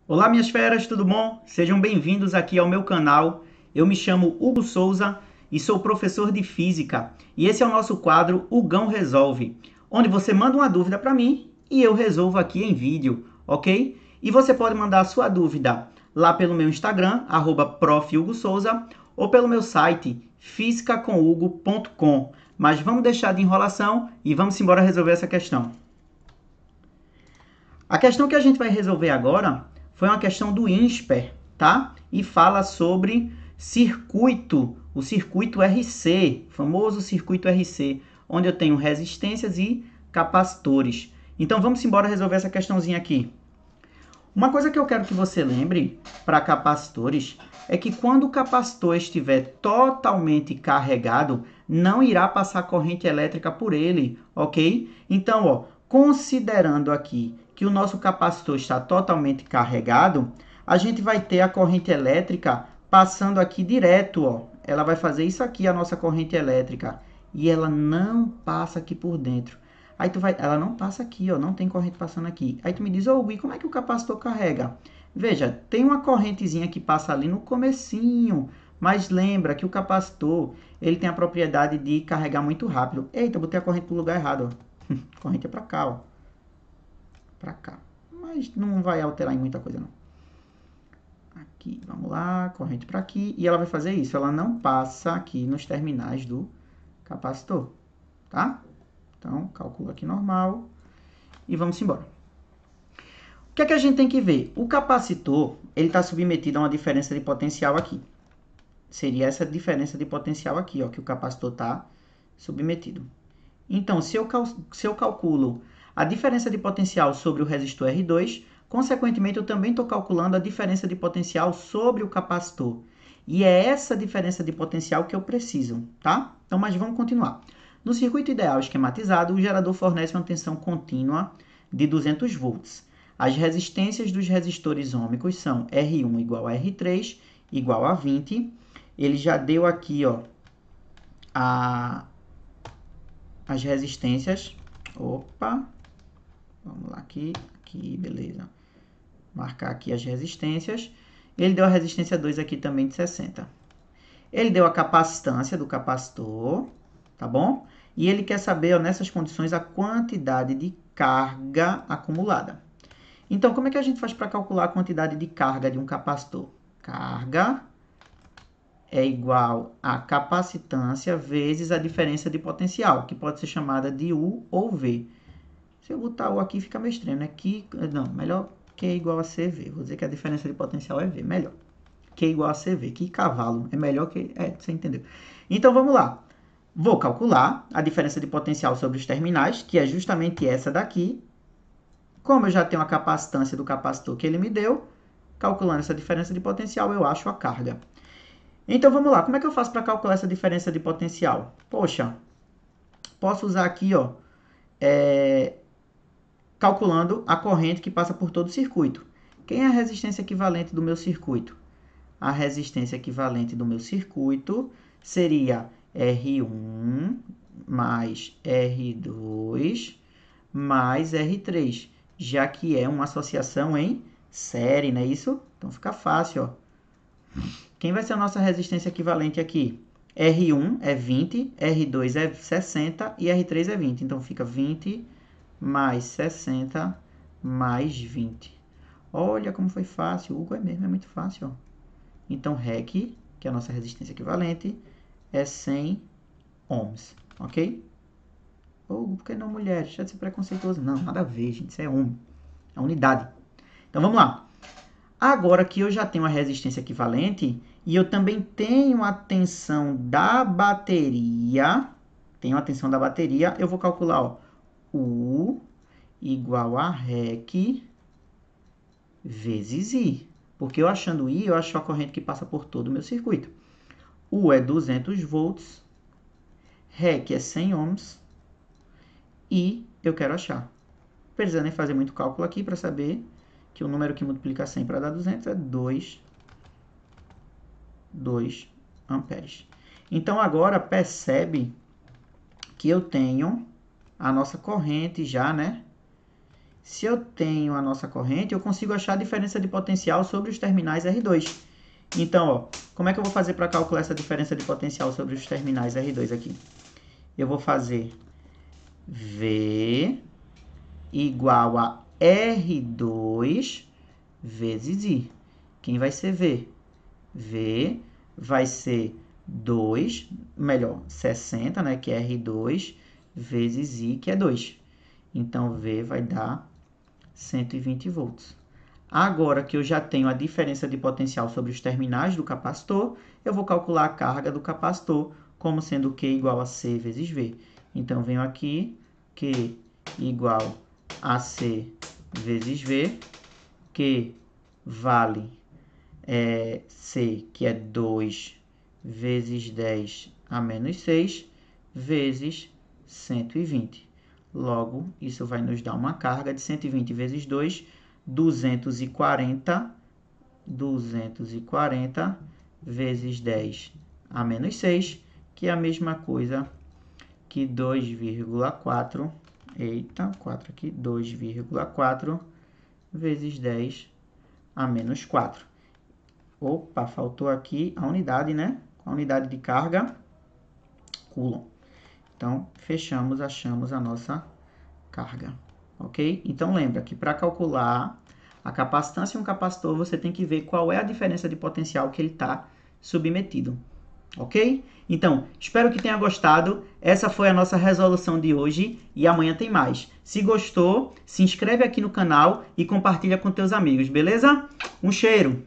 Olá, minhas feras, tudo bom? Sejam bem-vindos aqui ao meu canal. Eu me chamo Hugo Souza e sou professor de Física. E esse é o nosso quadro Hugão Resolve, onde você manda uma dúvida para mim e eu resolvo aqui em vídeo, ok? E você pode mandar a sua dúvida lá pelo meu Instagram, @prof.hugosouza, ou pelo meu site, fisicacomugo.com. Mas vamos deixar de enrolação e vamos embora resolver essa questão. A questão que a gente vai resolver agora foi uma questão do INSPER, tá? E fala sobre circuito, o circuito RC, famoso circuito RC, onde eu tenho resistências e capacitores. Então vamos embora resolver essa questãozinha aqui. Uma coisa que eu quero que você lembre para capacitores é que quando o capacitor estiver totalmente carregado, não irá passar corrente elétrica por ele, ok? Então, ó, considerando aqui que o nosso capacitor está totalmente carregado, a gente vai ter a corrente elétrica passando aqui direto, ó. Ela vai fazer isso aqui, a nossa corrente elétrica, e ela não passa aqui por dentro. Aí ela não passa aqui, ó, não tem corrente passando aqui. Aí tu me diz, ô Gui, como é que o capacitor carrega? Veja, tem uma correntezinha que passa ali no comecinho, mas lembra que o capacitor, ele tem a propriedade de carregar muito rápido. Eita, botei a corrente no lugar errado, ó. A corrente é para cá, ó. Para cá. Mas não vai alterar em muita coisa, não. Aqui, vamos lá, corrente para aqui. E ela vai fazer isso, ela não passa aqui nos terminais do capacitor, tá? Então, calcula aqui normal e vamos embora. O que é que a gente tem que ver? O capacitor, ele está submetido a uma diferença de potencial aqui. Seria essa diferença de potencial aqui, ó, que o capacitor está submetido. Então, se eu calculo a diferença de potencial sobre o resistor R2, consequentemente, eu também estou calculando a diferença de potencial sobre o capacitor. E é essa diferença de potencial que eu preciso, tá? Então, mas vamos continuar. No circuito ideal esquematizado, o gerador fornece uma tensão contínua de 200 volts. As resistências dos resistores ômicos são R1 igual a R3 igual a 20. Ele já deu aqui, ó, as resistências. Opa, vamos lá aqui, beleza. Marcar aqui as resistências. Ele deu a resistência 2 aqui também de 60. Ele deu a capacitância do capacitor, tá bom? E ele quer saber, ó, nessas condições, a quantidade de carga acumulada. Então, como é que a gente faz para calcular a quantidade de carga de um capacitor? Carga é igual a capacitância vezes a diferença de potencial, que pode ser chamada de U ou V. Se eu botar U aqui, fica meio estranho, né? Não, melhor Q igual a CV. Vou dizer que a diferença de potencial é V, melhor. Q igual a CV. Que cavalo. É melhor que... você entendeu. Então, vamos lá. Vou calcular a diferença de potencial sobre os terminais, que é justamente essa daqui. Como eu já tenho a capacitância do capacitor que ele me deu, calculando essa diferença de potencial, eu acho a carga. Então, vamos lá. Como é que eu faço para calcular essa diferença de potencial? Poxa, posso usar aqui, ó, calculando a corrente que passa por todo o circuito. Quem é a resistência equivalente do meu circuito? A resistência equivalente do meu circuito seria R1 mais R2 mais R3, já que é uma associação em série, não é isso? Então fica fácil, ó. Quem vai ser a nossa resistência equivalente aqui? R1 é 20, R2 é 60 e R3 é 20. Então fica 20 mais 60 mais 20. Olha como foi fácil. O Hugo é mesmo, é muito fácil, ó. Então, REC, que é a nossa resistência equivalente, é 100 ohms, ok? Hugo, por que não mulher? Deixa de ser preconceituoso. Não, nada a ver, gente. Isso é ohm. É unidade. Então, vamos lá. Agora que eu já tenho a resistência equivalente e eu também tenho a tensão da bateria, eu vou calcular, ó, U igual a REC vezes I. Porque eu achando I, eu acho a corrente que passa por todo o meu circuito. U é 200 volts, REC é 100 ohms, e eu quero achar. Precisa nem fazer muito cálculo aqui para saber que o número que multiplica 100 para dar 200 é 2 amperes. Então, agora percebe que eu tenho a nossa corrente já, né? Se eu tenho a nossa corrente, eu consigo achar a diferença de potencial sobre os terminais R2. Então, ó, como é que eu vou fazer para calcular essa diferença de potencial sobre os terminais R2 aqui? Eu vou fazer V igual a R2 vezes I. Quem vai ser V? V vai ser 2, melhor, 60, né, que é R2, vezes I, que é 2. Então, V vai dar 120 volts. Agora que eu já tenho a diferença de potencial sobre os terminais do capacitor, eu vou calcular a carga do capacitor como sendo Q igual a C vezes V. Então, venho aqui, Q igual a C vezes V, que vale C, que é 2 vezes 10 a menos 6, vezes 120. Logo, isso vai nos dar uma carga de 120 vezes 2, 240 vezes 10 a menos 6, que é a mesma coisa que 2,4, eita, 4 aqui, 2,4 vezes 10 a menos 4. Opa, faltou aqui a unidade, né? A unidade de carga, Coulomb. Então, fechamos, achamos a nossa carga, ok? Então, lembra que para calcular a capacitância em um capacitor, você tem que ver qual é a diferença de potencial que ele está submetido, ok? Então, espero que tenha gostado. Essa foi a nossa resolução de hoje e amanhã tem mais. Se gostou, se inscreve aqui no canal e compartilha com teus amigos, beleza? Um cheiro!